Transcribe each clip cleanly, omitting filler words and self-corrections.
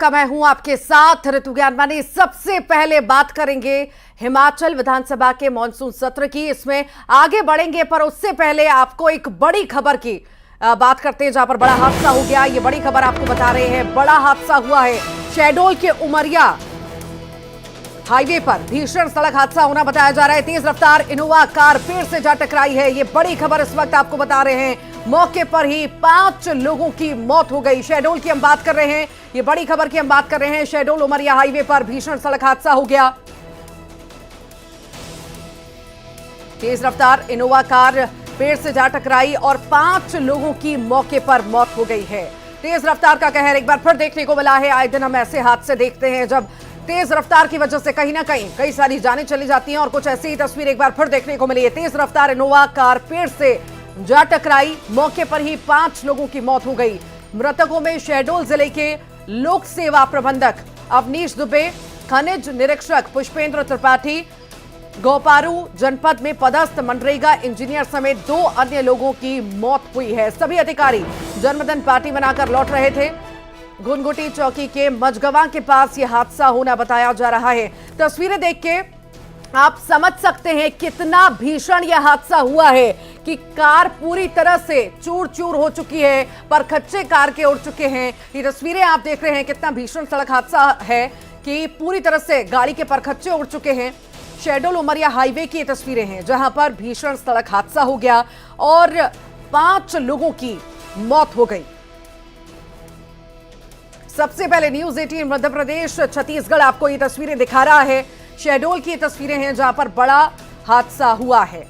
का मैं हूं आपके साथ ऋतु ज्ञानवानी। सबसे पहले बात करेंगे हिमाचल विधानसभा के मॉनसून सत्र की। इसमें आगे बढ़ेंगे पर उससे पहले आपको एक बड़ी खबर की बात करते हैं, जहां पर बड़ा हादसा हो गया। ये बड़ी खबर आपको बता रहे हैं। बड़ा हादसा हुआ है शहडोल के उमरिया हाईवे पर। भीषण सड़क हादसा होना बताया जा रहा है। तेज रफ्तार इनोवा कार पेड़ से जा टकराई है। ये बड़ी खबर इस वक्त आपको बता रहे हैं। मौके पर ही 5 लोगों की मौत हो गई। शहडोल की हम बात कर रहे हैं, ये बड़ी खबर की हम बात कर रहे हैं। शहडोल उमरिया हाईवे पर भीषण सड़क हादसा हो गया। तेज रफ्तार इनोवा कार पेड़ से जा टकराई और 5 लोगों की मौके पर मौत हो गई है। तेज रफ्तार का कहर एक बार फिर देखने को मिला है। आए दिन हम ऐसे हादसे देखते हैं जब तेज रफ्तार की वजह से कहीं ना कहीं कई सारी जानें चली जाती हैं, और कुछ ऐसी ही तस्वीर एक बार फिर देखने को मिली है। तेज रफ्तार इनोवा कार पेड़ से जा टकराई, मौके पर ही 5 लोगों की मौत हो गई। मृतकों में शहडोल जिले के लोक सेवा प्रबंधक अवनीश दुबे, खनिज निरीक्षक पुष्पेंद्र त्रिपाठी, गोपारू जनपद में पदस्थ मनरेगा इंजीनियर समेत 2 अन्य लोगों की मौत हुई है। सभी अधिकारी जन्मदिन पार्टी मनाकर लौट रहे थे। गुनगुटी चौकी के मजगवा के पास यह हादसा होना बताया जा रहा है। तस्वीरें देख के आप समझ सकते हैं कितना भीषण यह हादसा हुआ है कि कार पूरी तरह से चूर चूर हो चुकी है, परखच्चे कार के उड़ चुके हैं। ये तस्वीरें आप देख रहे हैं, कितना भीषण सड़क हादसा है कि पूरी तरह से गाड़ी के परखच्चे उड़ चुके हैं। शहडोल उमरिया हाईवे की तस्वीरें हैं जहां पर भीषण सड़क हादसा हो गया और 5 लोगों की मौत हो गई। सबसे पहले न्यूज 18 मध्य प्रदेश छत्तीसगढ़ आपको ये तस्वीरें दिखा रहा है। शहडोल की तस्वीरें हैं जहां पर बड़ा हादसा हुआ है।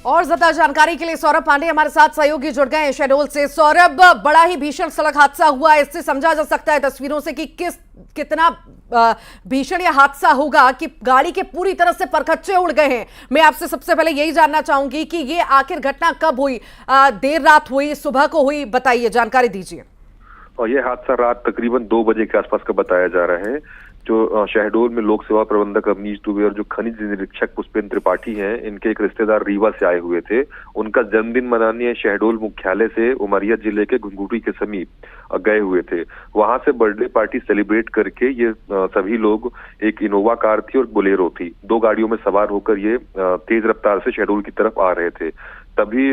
और ज्यादा जानकारी के लिए सौरभ पांडे हमारे साथ सहयोगी जुड़ गए हैं शहडोल से। सौरभ, बड़ा ही भीषण सड़क हादसा हुआ है। इससे समझा जा सकता है तस्वीरों से कि कितना भीषण यह हादसा होगा कि गाड़ी के पूरी तरह से परखच्चे उड़ गए हैं। मैं आपसे सबसे पहले यही जानना चाहूंगी कि ये आखिर घटना कब हुई? देर रात हुई, सुबह को हुई? बताइए, जानकारी दीजिए। और ये हादसा रात तकरीबन 2 बजे के आसपास का बताया जा रहा है। जो शहडोल में लोक सेवा प्रबंधक अवनीश दुबे और जो खनिज निरीक्षक पुष्पेंद्र त्रिपाठी हैं, इनके एक रिश्तेदार रीवा से आए हुए थे। उनका जन्मदिन मनाने शहडोल मुख्यालय से उमरिया जिले के घुंघुटी के समीप गए हुए थे। वहां से बर्थडे पार्टी सेलिब्रेट करके ये सभी लोग, एक इनोवा कार थी और बोलेरो थी, 2 गाड़ियों में सवार होकर ये तेज रफ्तार से शहडोल की तरफ आ रहे थे। तभी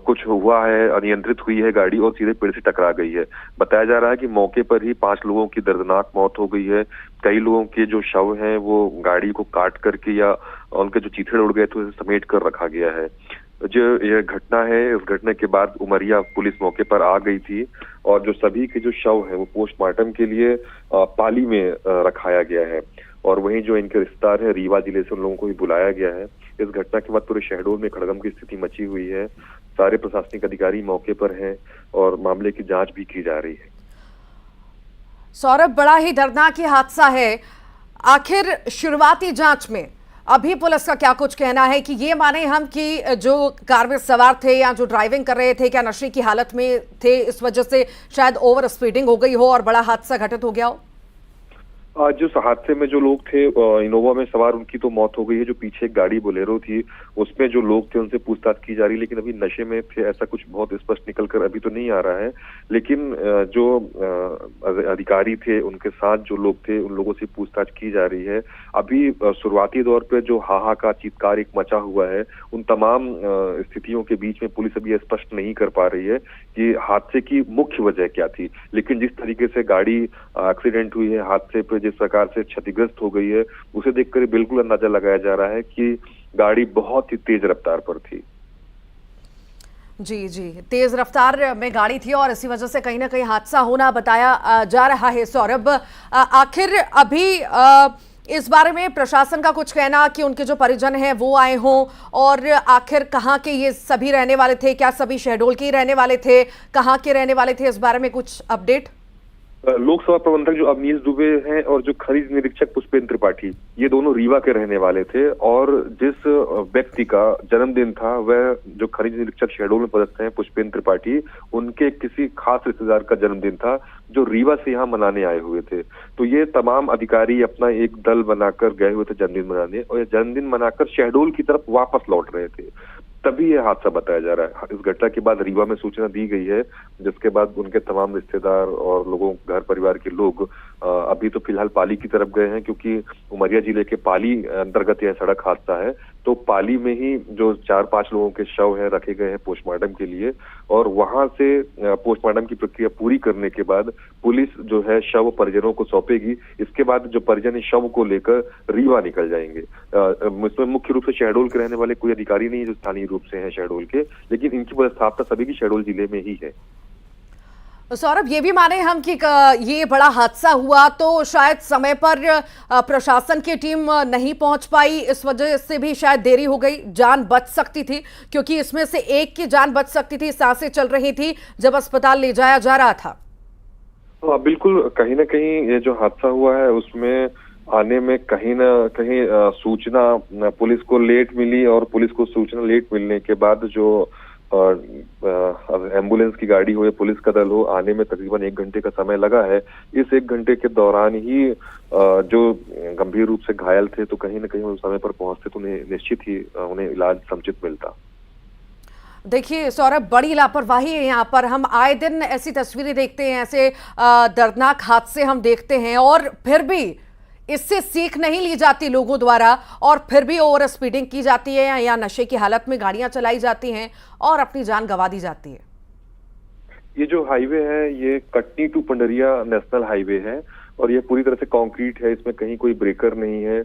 कुछ हुआ है, अनियंत्रित हुई है गाड़ी और सीधे पेड़ से टकरा गई है। बताया जा रहा है कि मौके पर ही 5 लोगों की दर्दनाक मौत हो गई है। कई लोगों के जो शव हैं वो गाड़ी को काट करके या उनके जो चीथड़े उड़ गए थे उसे समेट कर रखा गया है। जो यह घटना है, इस घटना के बाद उमरिया पुलिस मौके पर आ गई थी और जो सभी के जो शव है वो पोस्टमार्टम के लिए पाली में रखाया गया है। और वहीं जो इनके रिश्तेदार है रीवा जिले से, उन लोगों को भी बुलाया गया है। इस घटना के बाद पूरे शहडोल में खड़गम की स्थिति मची हुई है। सारे प्रशासनिक अधिकारी मौके पर हैं और मामले की जांच भी की जा रही है। सौरभ, बड़ा ही दर्दनाक हादसा है। आखिर शुरुआती जांच में अभी पुलिस का क्या कुछ कहना है कि ये माने हम कि जो कार में सवार थे या जो ड्राइविंग कर रहे थे, क्या नशे की हालत में थे, इस वजह से शायद ओवर स्पीडिंग हो गई हो और बड़ा हादसा घटित हो गया हो? जो हादसे में जो लोग थे इनोवा में सवार, उनकी तो मौत हो गई है। जो पीछे एक गाड़ी बोलेरो थी उसमें जो लोग थे उनसे पूछताछ की जा रही है, लेकिन अभी नशे में थे ऐसा कुछ बहुत स्पष्ट निकल कर अभी तो नहीं आ रहा है। लेकिन जो अधिकारी थे, उनके साथ जो लोग थे, उन लोगों से पूछताछ की जा रही है। अभी शुरुआती दौर पर जो हाहाकार चीत्कार एक मचा हुआ है, उन तमाम स्थितियों के बीच में पुलिस अभी स्पष्ट नहीं कर पा रही है कि हादसे की मुख्य वजह क्या थी। लेकिन जिस तरीके से गाड़ी एक्सीडेंट हुई है, हादसे पे जिस प्रकार से क्षतिग्रस्त हो गई है, उसे देखकर बिल्कुल अंदाजा लगाया जा रहा है कि गाड़ी बहुत ही तेज रफ्तार पर थी। जी जी, तेज रफ्तार में गाड़ी थी और इसी वजह से कहीं ना कहीं हादसा होना बताया जा रहा है। सौरभ, आखिर अभी इस बारे में प्रशासन का कुछ कहना कि उनके जो परिजन हैं वो आए हों, और आखिर कहाँ के ये सभी रहने वाले थे? क्या सभी शहडोल के ही रहने वाले थे? कहाँ के रहने वाले थे? इस बारे में कुछ अपडेट? लोकसभा प्रबंधक जो अवनीश दुबे हैं और जो खनिज निरीक्षक पुष्पेंद्र त्रिपाठी, ये दोनों रीवा के रहने वाले थे। और जिस व्यक्ति का जन्मदिन था वह जो खनिज निरीक्षक शहडोल में पदस्थ हैं पुष्पेंद्र त्रिपाठी, उनके किसी खास रिश्तेदार का जन्मदिन था जो रीवा से यहाँ मनाने आए हुए थे। तो ये तमाम अधिकारी अपना एक दल बनाकर गए हुए थे जन्मदिन मनाने, और ये जन्मदिन मनाकर शहडोल की तरफ वापस लौट रहे थे, तभी यह हादसा बताया जा रहा है। इस घटना के बाद रीवा में सूचना दी गई है, जिसके बाद उनके तमाम रिश्तेदार और लोगों घर परिवार के लोग अभी तो फिलहाल पाली की तरफ गए हैं, क्योंकि उमरिया जिले के पाली अंतर्गत यह सड़क हादसा है। तो पाली में ही जो 4-5 लोगों के शव हैं रखे गए हैं पोस्टमार्टम के लिए, और वहां से पोस्टमार्टम की प्रक्रिया पूरी करने के बाद पुलिस जो है शव परिजनों को सौंपेगी। इसके बाद जो परिजन इस शव को लेकर रीवा निकल जाएंगे। इसमें मुख्य रूप से शहडोल के रहने वाले कोई अधिकारी नहीं जो स्थानीय रूप से हैं शहडोल के, लेकिन इनकी पदस्थापना सभी की शहडोल जिले में ही है। सौरभ, ये भी माने हम कि ये बड़ा हादसा हुआ तो शायद समय पर प्रशासन की टीम नहीं पहुंच पाई, इस वजह से भी शायद देरी हो गई। जान बच सकती थी, क्योंकि इसमें से एक की जान बच सकती थी, सांसें चल रही थी जब अस्पताल ले जाया जा रहा था। बिल्कुल, कहीं ना कहीं ये जो हादसा हुआ है उसमें आने में कहीं ना कहीं सूचना पुलिस को लेट मिली, और पुलिस को सूचना लेट मिलने के बाद जो एम्बुलेंस की गाड़ी हो या पुलिस का दल हो, आने में तकरीबन 1 घंटे का समय लगा है। इस 1 घंटे के दौरान ही जो गंभीर रूप से घायल थे तो कहीं ना कहीं वो समय पर पहुंचते तो उन्हें निश्चित ही उन्हें इलाज समुचित मिलता। देखिए सौरभ, बड़ी लापरवाही है यहाँ पर। हम आए दिन ऐसी तस्वीरें देखते हैं, ऐसे दर्दनाक हादसे हम देखते हैं, और फिर भी इससे सीख नहीं ली जाती लोगों द्वारा, और फिर भी ओवर स्पीडिंग की जाती है या नशे की हालत में गाड़ियां चलाई जाती हैं और अपनी जान गंवा दी जाती है। ये जो हाईवे है ये Katni to Pandariya national highway है, और ये पूरी तरह से कंक्रीट है, इसमें कहीं कोई ब्रेकर नहीं है।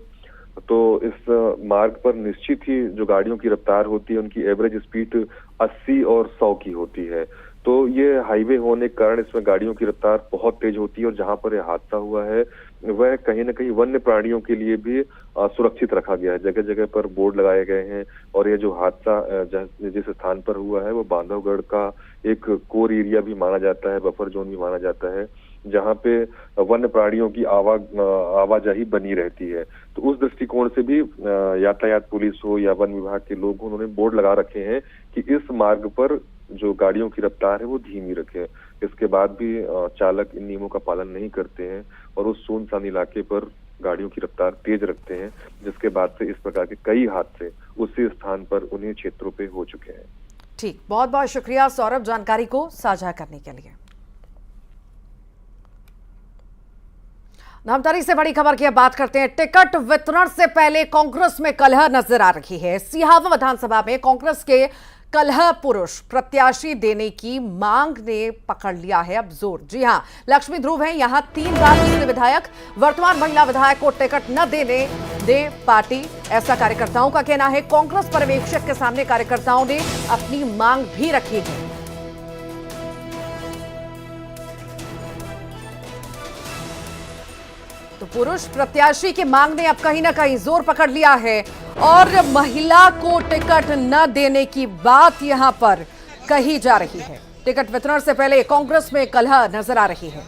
तो इस मार्ग पर निश्चित ही जो गाड़ियों की रफ्तार होती है उनकी एवरेज स्पीड 80 और 100 की होती है। तो ये हाईवे होने के कारण इसमें गाड़ियों की रफ्तार बहुत तेज होती है, और जहां पर यह हादसा हुआ है वह कहीं न कहीं वन्य प्राणियों के लिए भी सुरक्षित रखा गया है। जगह जगह पर बोर्ड लगाए गए हैं, और ये जो हादसा जिस स्थान पर हुआ है वो बांधवगढ़ का एक कोर एरिया भी माना जाता है, बफर जोन भी माना जाता है, जहाँ पे वन्य प्राणियों की आवाजाही बनी रहती है। तो उस दृष्टिकोण से भी यातायात पुलिस हो या वन विभाग के लोग हो, उन्होंने बोर्ड लगा रखे हैं कि इस मार्ग पर जो गाड़ियों की रफ्तार है वो धीमी रखें। इसके बाद भी चालक इन नियमों का पालन नहीं करते हैं और उस सुनसान इलाके पर गाड़ियों की रफ्तार तेज रखते हैं, जिसके बाद से इस प्रकार के कई हादसे उसी स्थान पर उन्हीं क्षेत्रों पे हो चुके हैं। ठीक, बहुत बहुत शुक्रिया सौरभ जानकारी को साझा करने के लिए। नामदारी से बड़ी खबर की बात करते हैं। टिकट वितरण से पहले कांग्रेस में कलह नजर आ रही है। सिहावा विधानसभा में कांग्रेस के कलह पुरुष प्रत्याशी देने की मांग ने पकड़ लिया है अब जोर। जी हां, लक्ष्मी ध्रुव हैं यहां 3 बार पिछले विधायक, वर्तमान महिला विधायक को टिकट न देने दे पार्टी, ऐसा कार्यकर्ताओं का कहना है। कांग्रेस पर्यवेक्षक के सामने कार्यकर्ताओं ने अपनी मांग भी रखी है। तो पुरुष प्रत्याशी की मांग ने अब कहीं ना कहीं जोर पकड़ लिया है, और महिला को टिकट न देने की बात यहां पर कही जा रही है। टिकट वितरण से पहले कांग्रेस में कलह नजर आ रही है।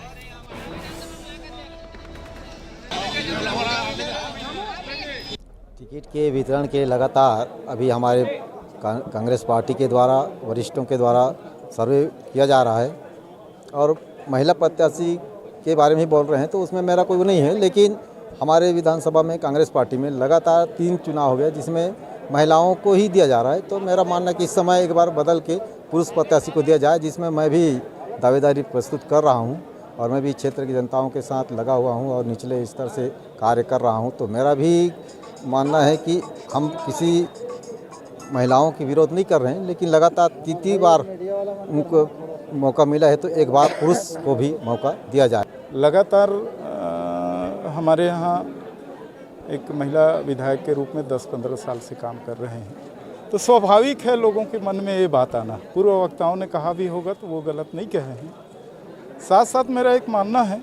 टिकट के वितरण के लगातार अभी हमारे कांग्रेस पार्टी के द्वारा, वरिष्ठों के द्वारा सर्वे किया जा रहा है, और महिला प्रत्याशी के बारे में ही बोल रहे हैं, तो उसमें मेरा कोई नहीं है। लेकिन हमारे विधानसभा में कांग्रेस पार्टी में लगातार 3 चुनाव हो गए जिसमें महिलाओं को ही दिया जा रहा है। तो मेरा मानना है कि इस समय एक बार बदल के पुरुष प्रत्याशी को दिया जाए, जिसमें मैं भी दावेदारी प्रस्तुत कर रहा हूं, और मैं भी क्षेत्र की जनताओं के साथ लगा हुआ हूं और निचले स्तर से कार्य कर रहा हूं। तो मेरा भी मानना है कि हम किसी महिलाओं की विरोध नहीं कर रहे हैं, लेकिन लगातार 3 बार उनको मौका मिला है, तो एक बार पुरुष को भी मौका दिया जाए। लगातार हमारे यहाँ एक महिला विधायक के रूप में 10-15 साल से काम कर रहे हैं, तो स्वाभाविक है लोगों के मन में ये बात आना। पूर्व वक्ताओं ने कहा भी होगा तो वो गलत नहीं कहे हैं। साथ साथ मेरा एक मानना है,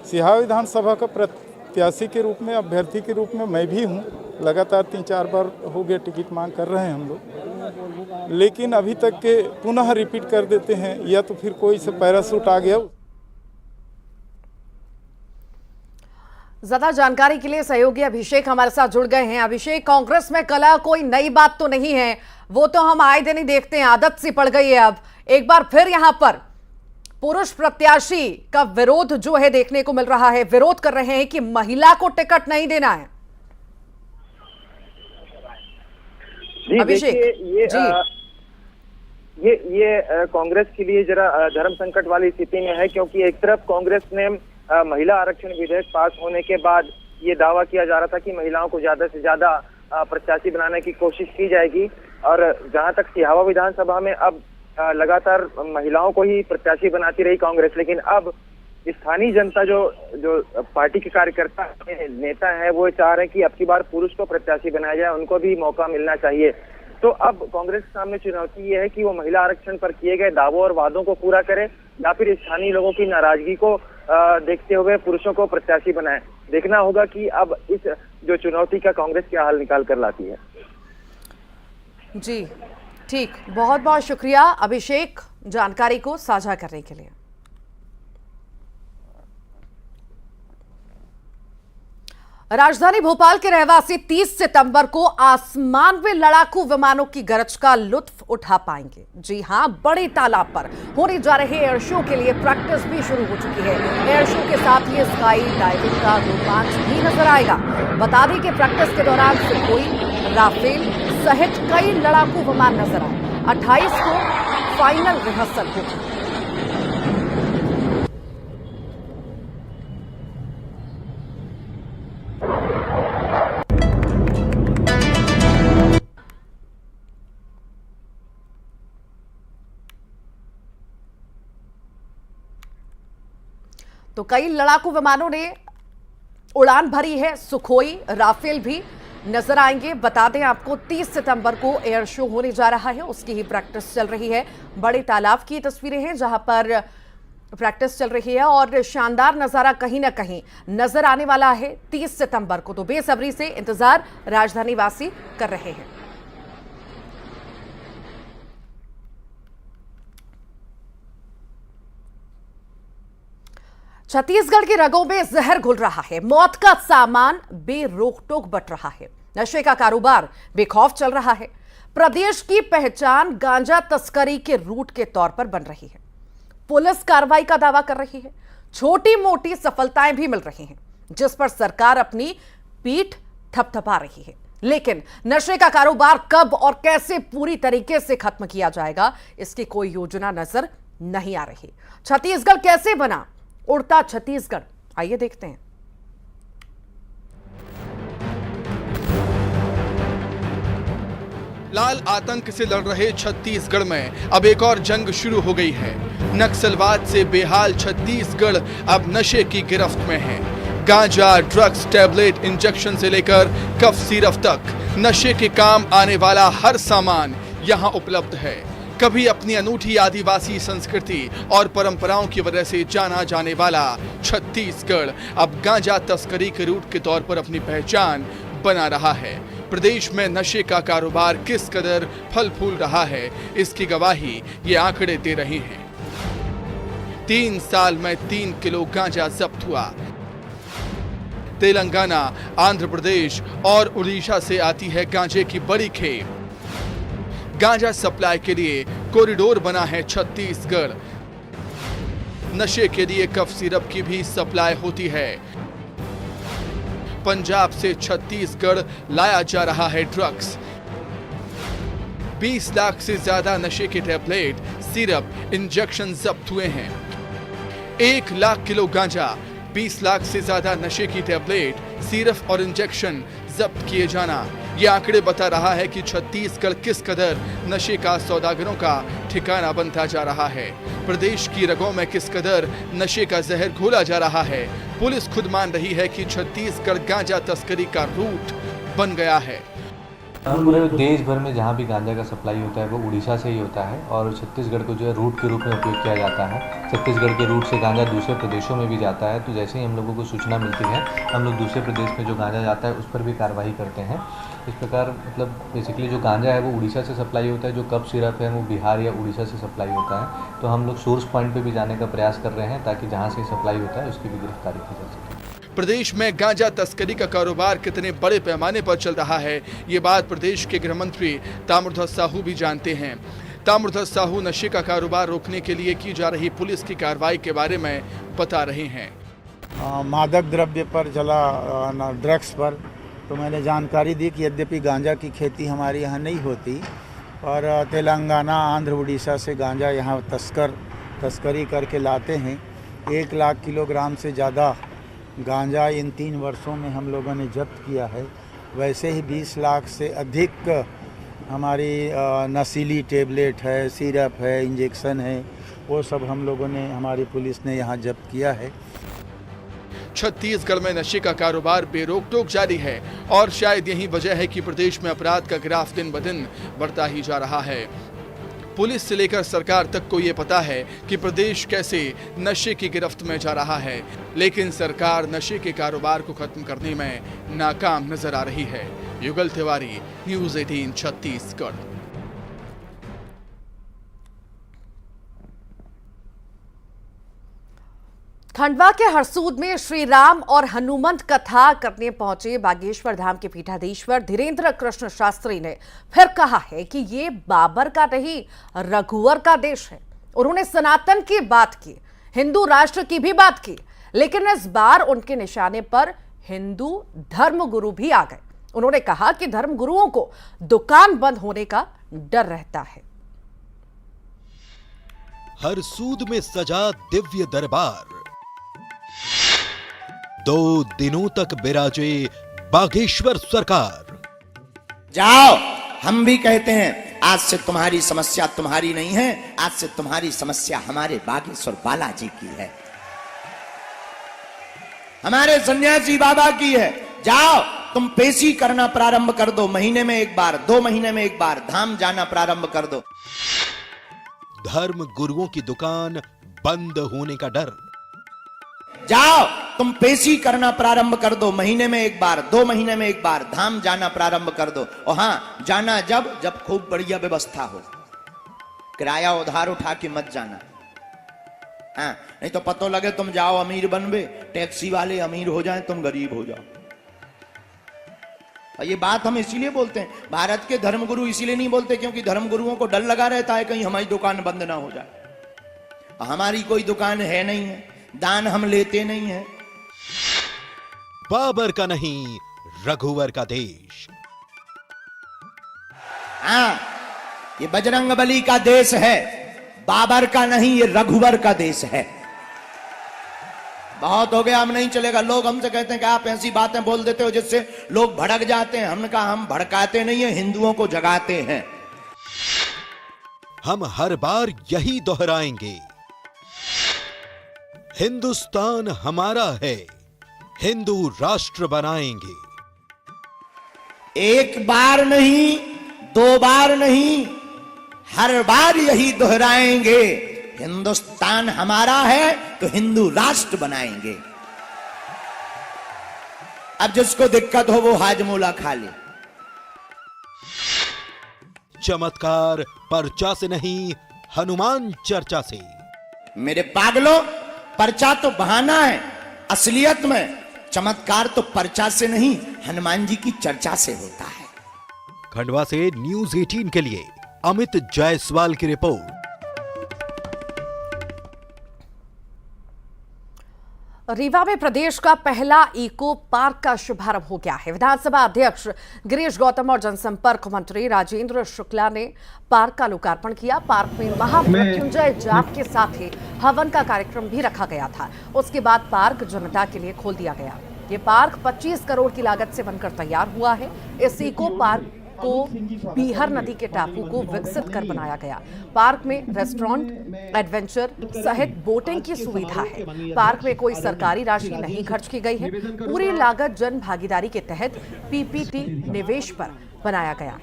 सिहावा विधानसभा का प्रत्याशी के रूप में, अभ्यर्थी के रूप में मैं भी हूँ। लगातार 3-4 बार हो गया टिकट मांग कर रहे हैं हम लोग, लेकिन अभी तक के पुनः रिपीट कर देते हैं, या तो फिर कोई से पैराशूट आ गया। ज्यादा जानकारी के लिए सहयोगी अभिषेक हमारे साथ जुड़ गए हैं। अभिषेक, कांग्रेस में कलह कोई नई बात तो नहीं है, वो तो हम आए दिन ही देखते हैं, आदत सी पड़ गई है। अब एक बार फिर यहां पर पुरुष प्रत्याशी का विरोध जो है देखने को मिल रहा है, विरोध कर रहे हैं कि महिला को टिकट नहीं देना है। अभिषेक जी, ये कांग्रेस के लिए जरा धर्म संकट वाली स्थिति में है, क्योंकि एक तरफ कांग्रेस ने महिला आरक्षण विधेयक पास होने के बाद ये दावा किया जा रहा था कि महिलाओं को ज्यादा से ज्यादा प्रत्याशी बनाने की कोशिश की जाएगी, और जहां तक सिहावा विधानसभा में अब लगातार महिलाओं को ही प्रत्याशी बनाती रही कांग्रेस, लेकिन अब स्थानीय जनता जो पार्टी के कार्यकर्ता नेता है वो चाह रहे हैं कि अब की बार पुरुष को प्रत्याशी बनाया जाए, उनको भी मौका मिलना चाहिए। तो अब कांग्रेस के सामने चुनौती ये है कि वो महिला आरक्षण पर किए गए दावों और वादों को पूरा करे, या फिर स्थानीय लोगों की नाराजगी को देखते हुए पुरुषों को प्रत्याशी बनाए। देखना होगा कि अब इस जो चुनौती का कांग्रेस क्या हल निकाल कर लाती है। जी ठीक, बहुत बहुत शुक्रिया अभिषेक जानकारी को साझा करने के लिए। राजधानी भोपाल के रहवासी 30 सितंबर को आसमान में लड़ाकू विमानों की गरज का लुत्फ उठा पाएंगे। जी हां, बड़े तालाब पर होने जा रहे एयर शो के लिए प्रैक्टिस भी शुरू हो चुकी है। एयर शो के साथ ही स्काई डाइविंग का रोमांच भी नजर आएगा। बता दें कि प्रैक्टिस के दौरान सुखोई, राफेल सहित कई लड़ाकू विमान नजर आए। 28 को फाइनल रिहर्सल होगी। तो कई लड़ाकू विमानों ने उड़ान भरी है। सुखोई, राफेल भी नजर आएंगे। बता दें आपको 30 सितंबर को एयर शो होने जा रहा है, उसकी ही प्रैक्टिस चल रही है। बड़े तालाब की तस्वीरें हैं जहां पर प्रैक्टिस चल रही है और शानदार नजारा कहीं ना कहीं नजर आने वाला है 30 सितंबर को। तो बेसब्री से इंतजार राजधानी वासी कर रहे हैं। छत्तीसगढ़ की रगों में जहर घुल रहा है। मौत का सामान बेरोक टोक बट रहा है। नशे का कारोबार बेखौफ चल रहा है। प्रदेश की पहचान गांजा तस्करी के रूट के तौर पर बन रही है। पुलिस कार्रवाई का दावा कर रही है। छोटी मोटी सफलताएं भी मिल रही हैं, जिस पर सरकार अपनी पीठ थपथपा रही है। लेकिन नशे का कारोबार कब और कैसे पूरी तरीके से खत्म किया जाएगा, इसकी कोई योजना नजर नहीं आ रही। छत्तीसगढ़ कैसे बना उड़ता छत्तीसगढ़, आइए देखते हैं। लाल आतंक से लड़ रहे छत्तीसगढ़ में अब एक और जंग शुरू हो गई है। नक्सलवाद से बेहाल छत्तीसगढ़ अब नशे की गिरफ्त में है। गांजा, ड्रग्स, टैबलेट, इंजेक्शन से लेकर कफ सिरप तक नशे के काम आने वाला हर सामान यहां उपलब्ध है। कभी अपनी अनूठी आदिवासी संस्कृति और परंपराओं की वजह से जाना जाने वाला छत्तीसगढ़ अब गांजा तस्करी के रूट के तौर पर अपनी पहचान बना रहा है। प्रदेश में नशे का कारोबार किस कदर फल फूल रहा है, इसकी गवाही ये आंकड़े दे रहे हैं। 3 साल में 3 किलो गांजा जब्त हुआ। तेलंगाना, आंध्र प्रदेश और उड़ीसा से आती है गांजे की बड़ी खेप। गांजा सप्लाई के लिए कॉरिडोर बना है छत्तीसगढ़। नशे के लिए कफ सिरप की भी सप्लाई होती है। पंजाब से छत्तीसगढ़ लाया जा रहा है ड्रग्स। 20 लाख से ज्यादा नशे के टैबलेट, सिरप, इंजेक्शन जब्त हुए हैं। 1 लाख किलो गांजा, 20 लाख से ज्यादा नशे की टैबलेट, सिरप और इंजेक्शन जब्त किए जाना, ये आंकड़े बता रहा है कि छत्तीसगढ़ किस कदर नशे का सौदागरों का ठिकाना बनता जा रहा है। प्रदेश की रगों में किस कदर नशे का जहर घोला जा रहा है। पुलिस खुद मान रही है कि छत्तीसगढ़ गांजा तस्करी का रूट बन गया है। पूरे देश भर में जहाँ भी गांजा का सप्लाई होता है वो उड़ीसा से ही होता है और छत्तीसगढ़ को जो है रूट के रूप में उपयोग किया जाता है। छत्तीसगढ़ के रूट से गांजा दूसरे प्रदेशों में भी जाता है, तो जैसे ही हम लोगों को सूचना मिलती है हम लोग दूसरे प्रदेश में जो गांजा जाता है उस पर भी कार्रवाई करते हैं। इस प्रकार मतलब बेसिकली जो गांजा है वो उड़ीसा से सप्लाई होता है, जो कफ सिरप है वो बिहार या उड़ीसा से सप्लाई होता है। तो हम लोग सोर्स पॉइंट पर भी जाने का प्रयास कर रहे हैं ताकि जहाँ से सप्लाई होता है उसकी भी गिरफ्तारी की जा सके। प्रदेश में गांजा तस्करी का कारोबार कितने बड़े पैमाने पर चल रहा है, ये बात प्रदेश के गृह मंत्री ताम्रध्वज साहू भी जानते हैं। ताम्रध्वज साहू नशे का कारोबार रोकने के लिए की जा रही पुलिस की कार्रवाई के बारे में बता रहे हैं। मादक द्रव्य पर चला ड्रग्स पर तो मैंने जानकारी दी कि यद्यपि गांजा की खेती हमारे यहाँ नहीं होती और तेलंगाना, आंध्र, उड़ीसा से गांजा यहाँ तस्करी करके लाते हैं। 1 लाख किलोग्राम से ज़्यादा गांजा इन 3 वर्षों में हम लोगों ने जब्त किया है। वैसे ही 20 लाख से अधिक हमारी नशीली टेबलेट है, सिरप है, इंजेक्शन है, वो सब हम लोगों ने, हमारी पुलिस ने यहाँ जब्त किया है। छत्तीसगढ़ में नशे का कारोबार बेरोक-टोक जारी है और शायद यही वजह है कि प्रदेश में अपराध का ग्राफ दिन ब दिन बढ़ता ही जा रहा है। पुलिस से लेकर सरकार तक को ये पता है कि प्रदेश कैसे नशे की गिरफ्त में जा रहा है, लेकिन सरकार नशे के कारोबार को खत्म करने में नाकाम नजर आ रही है। युगल तिवारी, न्यूज़ 18 छत्तीसगढ़। खंडवा के हरसूद में श्री राम और हनुमंत कथा करने पहुंचे बागेश्वर धाम के पीठाधीश्वर धीरेन्द्र कृष्ण शास्त्री ने फिर कहा है कि ये बाबर का नहीं, रघुवर का देश है। उन्होंने सनातन की बात की, हिंदू राष्ट्र की भी बात की, लेकिन इस बार उनके निशाने पर हिंदू धर्मगुरु भी आ गए। उन्होंने कहा कि धर्मगुरुओं को दुकान बंद होने का डर रहता है। हरसूद में सजा दिव्य दरबार, 2 दिनों तक बिराजे बागेश्वर सरकार। जाओ, हम भी कहते हैं आज से तुम्हारी समस्या तुम्हारी नहीं है, आज से तुम्हारी समस्या हमारे बागेश्वर बालाजी की है, हमारे सन्यासी बाबा की है। जाओ, तुम पेशी करना प्रारंभ कर दो, महीने में 1 बार, 2 महीने में 1 बार धाम जाना प्रारंभ कर दो। धर्म गुरुओं की दुकान बंद होने का डर। जाओ, तुम पेशी करना प्रारंभ कर दो, महीने में 1 बार, 2 महीने में 1 बार धाम जाना प्रारंभ कर दो। और हां, जाना जब खूब बढ़िया व्यवस्था हो, किराया उधार उठा के मत जाना। हाँ, नहीं तो पतो लगे तुम जाओ अमीर बनबे, टैक्सी वाले अमीर हो जाएं, तुम गरीब हो जाओ। और ये बात हम इसीलिए बोलते हैं, भारत के धर्मगुरु इसीलिए नहीं बोलते क्योंकि धर्मगुरुओं को डर लगा रहता है कहीं हमारी दुकान बंद ना हो जाए। हमारी कोई दुकान है नहीं है, दान हम लेते नहीं है। बाबर का नहीं, रघुवर का देश। हाँ, ये बजरंगबली का देश है, बाबर का नहीं, ये रघुवर का देश है। बहुत हो गया, हम नहीं चलेगा। लोग हमसे कहते हैं कि आप ऐसी बातें बोल देते हो जिससे लोग भड़क जाते हैं। हमने कहा हम भड़काते नहीं है, हिंदुओं को जगाते हैं। हम हर बार यही दोहराएंगे, हिंदुस्तान हमारा है, हिंदू राष्ट्र बनाएंगे। 1 बार नहीं, 2 बार नहीं, हर बार यही दोहराएंगे, हिंदुस्तान हमारा है तो हिंदू राष्ट्र बनाएंगे। अब जिसको दिक्कत हो वो हाजमोला खा ले। चमत्कार पर्चा से नहीं, हनुमान चर्चा से। मेरे पागलों, पर्चा तो बहाना है, असलियत में चमत्कार तो पर्चा से नहीं, हनुमान जी की चर्चा से होता है। खंडवा से न्यूज़ 18 के लिए अमित जायसवाल की रिपोर्ट। रीवा में प्रदेश का पहला इको पार्क का शुभारंभ हो गया है। विधानसभा अध्यक्ष गिरीश गौतम और जनसंपर्क मंत्री राजेंद्र शुक्ला ने पार्क का लोकार्पण किया। पार्क में महामृत्युंजय जाप के साथ ही हवन का कार्यक्रम भी रखा गया था। उसके बाद पार्क जनता के लिए खोल दिया गया। ये पार्क 25 करोड़ की लागत से बनकर तैयार हुआ है। इस इको पार्क को बीहर नदी के टापू को विकसित कर बनाया गया। पार्क में रेस्टोरेंट, एडवेंचर सहित बोटिंग की सुविधा है। पार्क में कोई सरकारी राशि नहीं खर्च की गई है। पूरी लागत जन भागीदारी के तहत पीपीटी निवेश पर बनाया गया।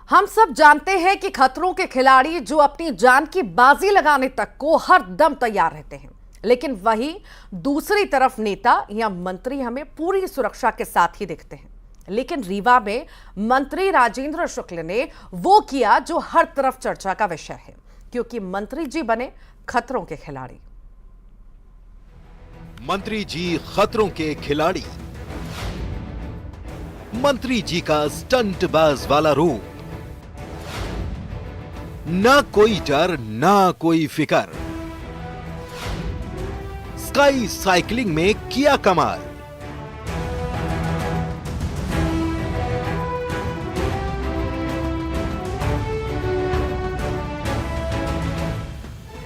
हम सब जानते हैं कि खतरों के खिलाड़ी जो अपनी जान की बाजी लगाने तक को हर दम तैयार रहते हैं। लेकिन वहीं दूसरी तरफ नेता या मंत्री हमें पूरी सुरक्षा के साथ ही दिखते हैं। लेकिन रीवा में मंत्री राजेंद्र शुक्ल ने वो किया जो हर तरफ चर्चा का विषय है, क्योंकि मंत्री जी बने खतरों के खिलाड़ी। मंत्री जी खतरों के खिलाड़ी। मंत्री जी का स्टंटबाज वाला रूप, ना कोई डर ना कोई फिकर, स्काई साइकिलिंग में किया कमाल।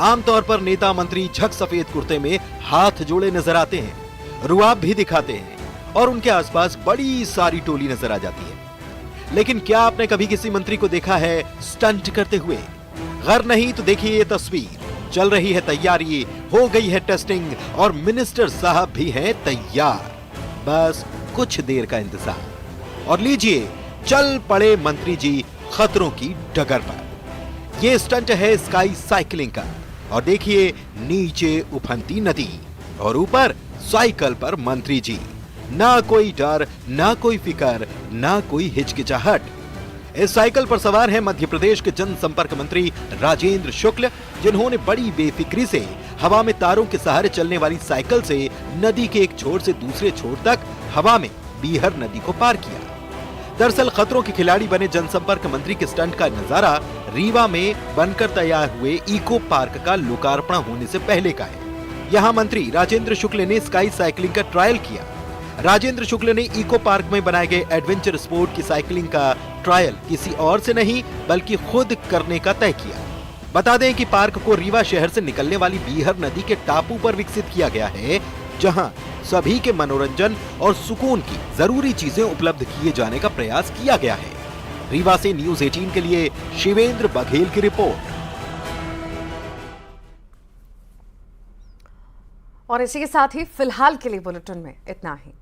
आमतौर पर नेता मंत्री झक सफेद कुर्ते में हाथ जोड़े नजर आते हैं, रुआब भी दिखाते हैं और उनके आसपास बड़ी सारी टोली नजर आ जाती है। लेकिन क्या आपने कभी किसी मंत्री को देखा है स्टंट करते हुए? गैर नहीं तो देखिए ये तस्वीर। चल रही है तैयारी, हो गई है टेस्टिंग और मिनिस्टर साहब भी हैं तैयार। बस कुछ देर का इंतजार और लीजिए चल पड़े मंत्री जी खतरों की डगर पर। ये स्टंट है स्काई साइकिलिंग का और देखिए नीचे उफनती नदी और ऊपर साइकिल पर मंत्री जी। ना कोई डर ना कोई फिकर ना कोई हिचकिचाहट। इस साइकिल पर सवार है मध्य प्रदेश के जनसंपर्क मंत्री राजेंद्र शुक्ल, जिन्होंने बड़ी बेफिक्री से हवा में तारों के सहारे चलने वाली साइकिल से नदी के एक छोर से दूसरे छोर तक हवा में बीहर नदी को पार किया। दरअसल खतरों के खिलाड़ी बने जनसंपर्क मंत्री के स्टंट का नजारा रीवा में बनकर तैयार हुए इको पार्क का लोकार्पण होने से पहले का है। यहाँ मंत्री राजेंद्र शुक्ल ने स्काई साइकिलिंग का ट्रायल किया। राजेंद्र शुक्ल ने इको पार्क में बनाए गए एडवेंचर स्पोर्ट की साइकिलिंग का ट्रायल किसी और से नहीं बल्कि खुद करने का तय किया। बता दें कि पार्क को रीवा शहर से निकलने वाली बीहर नदी के टापू पर विकसित किया गया है, जहां सभी के मनोरंजन और सुकून की जरूरी चीजें उपलब्ध किए जाने का प्रयास किया गया है। रीवा से न्यूज़ 18 के लिए शिवेंद्र बघेल की रिपोर्ट। और इसी के साथ ही फिलहाल के लिए बुलेटिन में इतना ही।